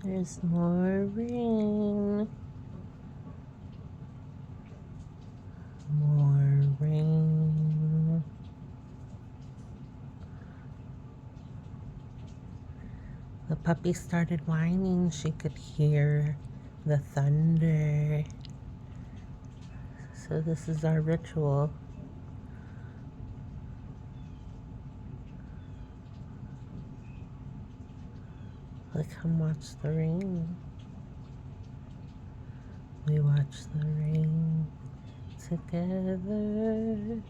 There's more rain. More rain. The puppy started whining. She could hear the thunder. So this is our ritual. Like, come watch the rain. We watch the rain together.